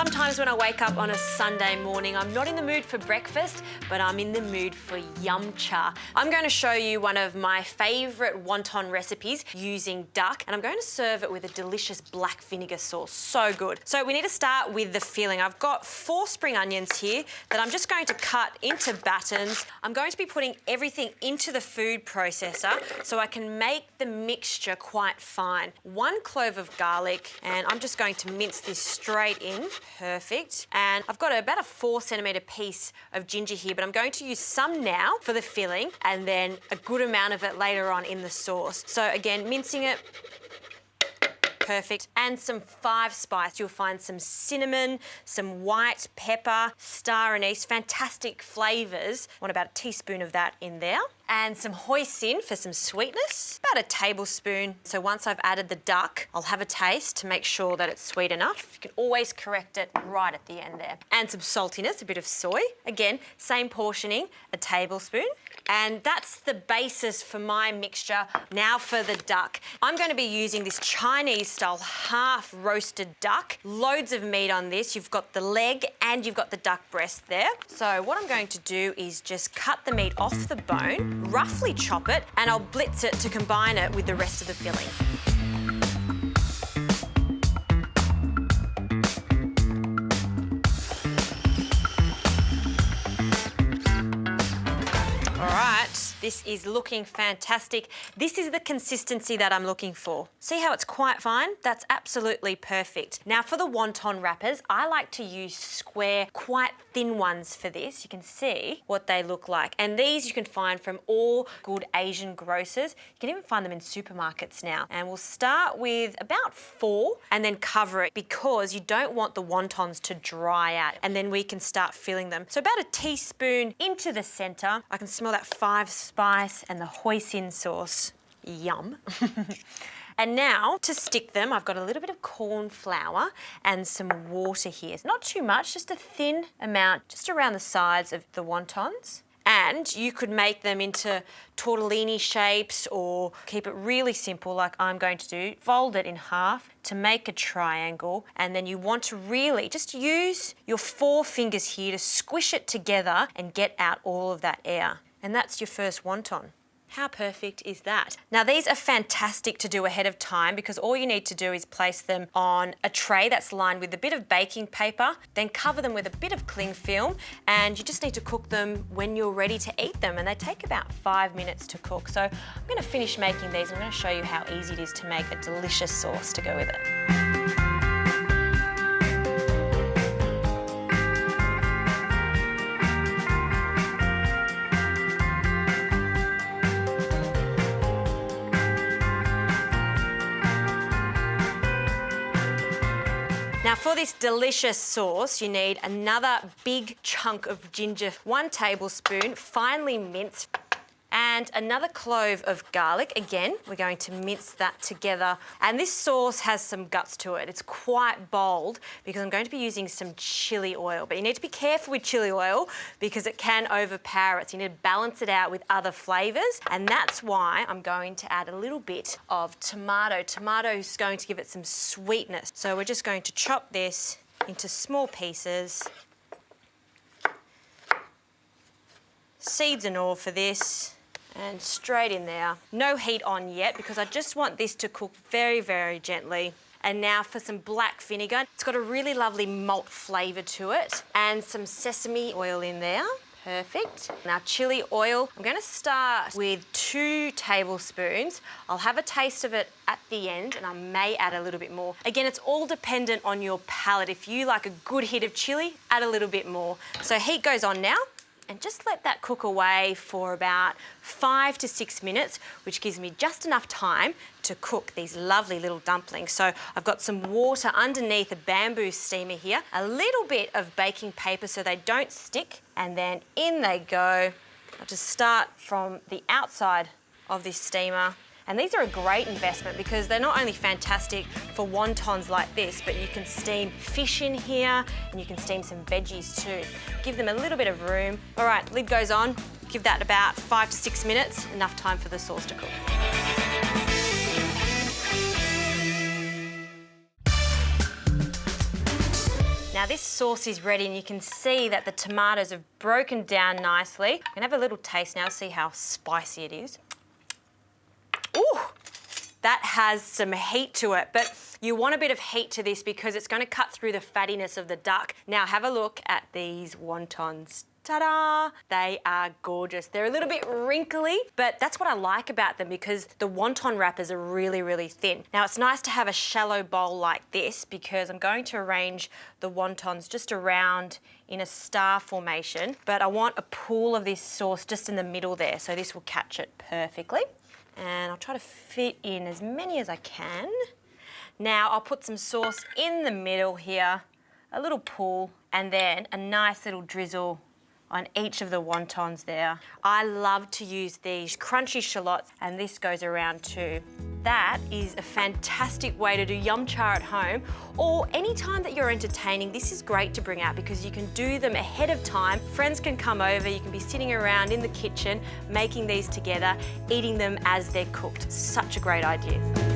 Sometimes when I wake up on a Sunday morning, I'm not in the mood for breakfast, but I'm in the mood for yum cha. I'm going to show you one of my favourite wonton recipes using duck, and I'm going to serve it with a delicious black vinegar sauce. So good. So we need to start with the filling. I've got 4 spring onions here that I'm just going to cut into battens. I'm going to be putting everything into the food processor so I can make the mixture quite fine. 1 clove of garlic, and I'm just going to mince this straight in. Perfect. And I've got about a 4cm piece of ginger here, but I'm going to use some now for the filling and then a good amount of it later on in the sauce. So again, mincing it. Perfect. And some 5 spice. You'll find some cinnamon, some white pepper, star anise, fantastic flavours. Want about a teaspoon of that in there. And some hoisin for some sweetness, about a tablespoon. So once I've added the duck, I'll have a taste to make sure that it's sweet enough. You can always correct it right at the end there. And some saltiness, a bit of soy. Again, same portioning, a tablespoon. And that's the basis for my mixture. Now for the duck. I'm going to be using this Chinese style half roasted duck. Loads of meat on this. You've got the leg and you've got the duck breast there. So what I'm going to do is just cut the meat off the bone, roughly chop it, and I'll blitz it to combine it with the rest of the filling. This is looking fantastic. This is the consistency that I'm looking for. See how it's quite fine? That's absolutely perfect. Now for the wonton wrappers, I like to use square, quite thin ones for this. You can see what they look like. And these you can find from all good Asian grocers. You can even find them in supermarkets now. And we'll start with about 4 and then cover it because you don't want the wontons to dry out. And then we can start filling them. So about a teaspoon into the centre. I can smell that 5 spice and the hoisin sauce. Yum. And now to stick them, I've got a little bit of corn flour and some water here. Not too much, just a thin amount, just around the sides of the wontons. And you could make them into tortellini shapes or keep it really simple like I'm going to do. Fold it in half to make a triangle, and then you want to really just use your 4 fingers here to squish it together and get out all of that air. And that's your first wonton. How perfect is that? Now these are fantastic to do ahead of time because all you need to do is place them on a tray that's lined with a bit of baking paper, then cover them with a bit of cling film, and you just need to cook them when you're ready to eat them, and they take about 5 minutes to cook. So I'm going to finish making these. I'm going to show you how easy it is to make a delicious sauce to go with it. Now for this delicious sauce, you need another big chunk of ginger, 1 tablespoon, finely minced, and another clove of garlic. Again, we're going to mince that together. And this sauce has some guts to it. It's quite bold because I'm going to be using some chili oil. But you need to be careful with chili oil because it can overpower it. So you need to balance it out with other flavours. And that's why I'm going to add a little bit of tomato. Tomato is going to give it some sweetness. So we're just going to chop this into small pieces. Seeds and all for this. And straight in there. No heat on yet because I just want this to cook very, very gently. And now for some black vinegar. It's got a really lovely malt flavour to it. And some sesame oil in there. Perfect. Now chilli oil. I'm going to start with 2 tablespoons. I'll have a taste of it at the end and I may add a little bit more. Again, it's all dependent on your palate. If you like a good hit of chilli, add a little bit more. So heat goes on now. And just let that cook away for about 5 to 6 minutes, which gives me just enough time to cook these lovely little dumplings. So I've got some water underneath a bamboo steamer here, a little bit of baking paper so they don't stick, and then in they go. I'll just start from the outside of this steamer. And these are a great investment because they're not only fantastic for wontons like this, but you can steam fish in here and you can steam some veggies too. Give them a little bit of room. All right, lid goes on. Give that about 5 to 6 minutes, enough time for the sauce to cook. Now this sauce is ready and you can see that the tomatoes have broken down nicely. I'm gonna have a little taste now, see how spicy it is. Ooh, that has some heat to it, but you want a bit of heat to this because it's gonna cut through the fattiness of the duck. Now have a look at these wontons. Ta-da! They are gorgeous. They're a little bit wrinkly, but that's what I like about them because the wonton wrappers are really, really thin. Now it's nice to have a shallow bowl like this because I'm going to arrange the wontons just around in a star formation, but I want a pool of this sauce just in the middle there, so this will catch it perfectly. And I'll try to fit in as many as I can. Now I'll put some sauce in the middle here, a little pool, and then a nice little drizzle on each of the wontons there. I love to use these crunchy shallots, and this goes around too. That is a fantastic way to do yum cha at home, or any time that you're entertaining. This is great to bring out because you can do them ahead of time. Friends can come over, you can be sitting around in the kitchen, making these together, eating them as they're cooked. Such a great idea.